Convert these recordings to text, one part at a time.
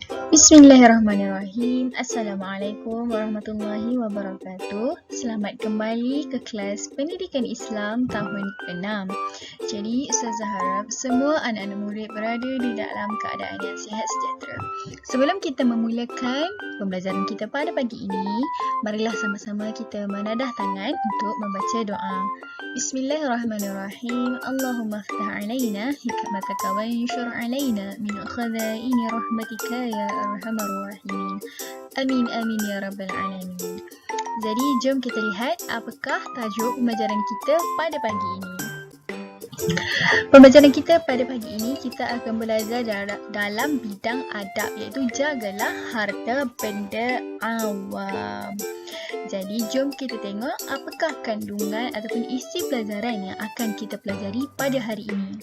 Bismillahirrahmanirrahim. Assalamualaikum warahmatullahi wabarakatuh. Selamat kembali ke kelas Pendidikan Islam tahun ke-6. Jadi, Ustazah harap semua anak-anak murid berada di dalam keadaan yang sihat sejahtera. Sebelum kita memulakan pembelajaran kita pada pagi ini, marilah sama-sama kita menadah tangan untuk membaca doa. Bismillahirrahmanirrahim. Allahumma ftah alaina hikmataka wa anshur alaina min khazaini rahmatika ya arhamar rahimin. Amin amin ya rabbal alamin. Jadi jom kita lihat apakah tajuk pembelajaran kita pada pagi ini. Pembelajaran kita pada pagi ini kita akan belajar dalam bidang adab, iaitu jagalah harta benda awam. Jadi jom kita tengok apakah kandungan ataupun isi pelajaran yang akan kita pelajari pada hari ini.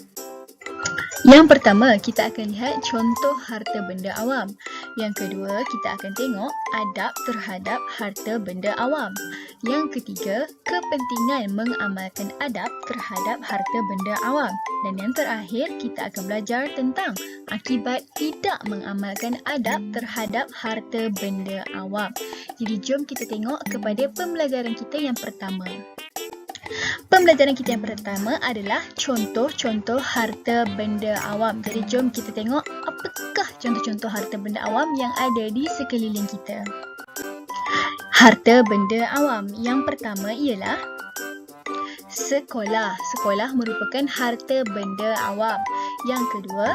Yang pertama, kita akan lihat contoh harta benda awam. Yang kedua, kita akan tengok adab terhadap harta benda awam. Yang ketiga, kepentingan mengamalkan adab terhadap harta benda awam. Dan yang terakhir, kita akan belajar tentang akibat tidak mengamalkan adab terhadap harta benda awam. Jadi jom kita tengok kepada pembelajaran kita yang pertama. Pembelajaran kita yang pertama adalah contoh-contoh harta benda awam. Jadi jom kita tengok apakah contoh-contoh harta benda awam yang ada di sekeliling kita. Harta benda awam yang pertama ialah sekolah. Sekolah merupakan harta benda awam. Yang kedua,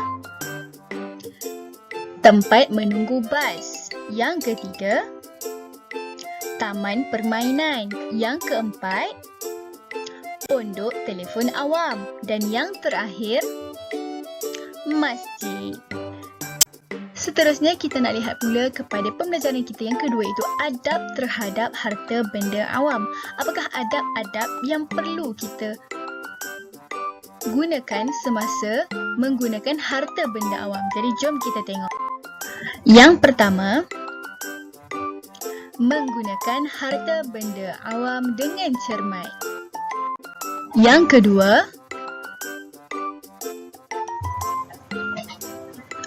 tempat menunggu bas. Yang ketiga, taman permainan. Yang keempat, pondok telefon awam. Dan yang terakhir, masjid. Seterusnya kita nak lihat pula kepada pembelajaran kita yang kedua, iaitu adab terhadap harta benda awam. Apakah adab-adab yang perlu kita gunakan semasa menggunakan harta benda awam? Jadi jom kita tengok. Yang pertama, menggunakan harta benda awam dengan cermat. Yang kedua,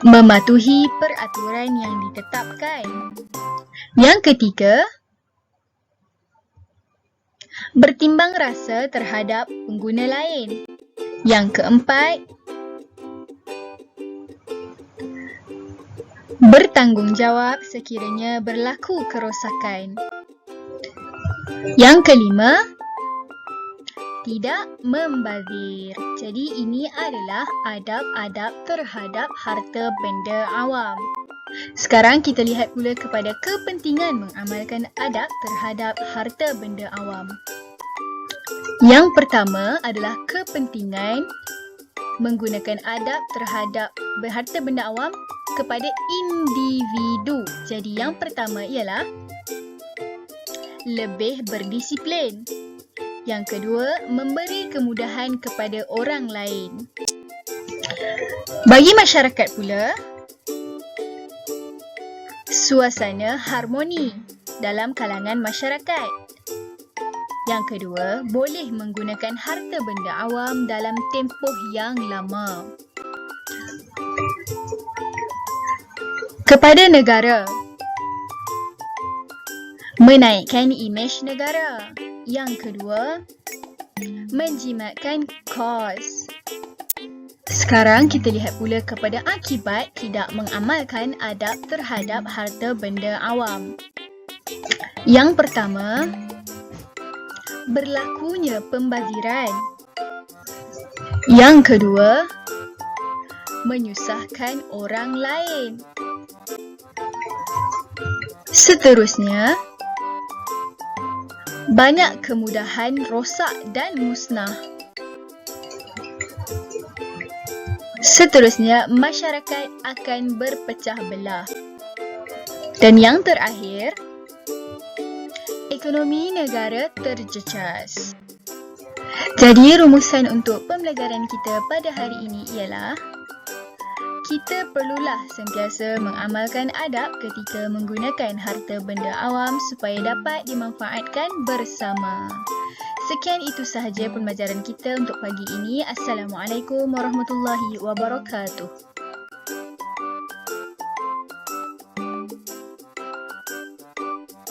mematuhi peraturan yang ditetapkan. Yang ketiga, bertimbang rasa terhadap pengguna lain. Yang keempat, bertanggungjawab sekiranya berlaku kerosakan. Yang kelima, tidak membazir. Jadi ini adalah adab-adab terhadap harta benda awam. Sekarang kita lihat pula kepada kepentingan mengamalkan adab terhadap harta benda awam. Yang pertama adalah kepentingan menggunakan adab terhadap harta benda awam kepada individu. Jadi yang pertama ialah lebih berdisiplin. Yang kedua, memberi kemudahan kepada orang lain. Bagi masyarakat pula, suasana harmoni dalam kalangan masyarakat. Yang kedua, boleh menggunakan harta benda awam dalam tempoh yang lama. Kepada negara, menaikkan imej negara. Yang kedua, menjimatkan kos. Sekarang kita lihat pula kepada akibat tidak mengamalkan adab terhadap harta benda awam. Yang pertama, berlakunya pembaziran. Yang kedua, menyusahkan orang lain. Seterusnya, banyak kemudahan rosak dan musnah. Seterusnya, masyarakat akan berpecah belah. Dan yang terakhir, ekonomi negara terjejas. Jadi rumusan untuk pembelajaran kita pada hari ini ialah kita perlulah sentiasa mengamalkan adab ketika menggunakan harta benda awam supaya dapat dimanfaatkan bersama. Sekian itu sahaja pembelajaran kita untuk pagi ini. Assalamualaikum warahmatullahi wabarakatuh.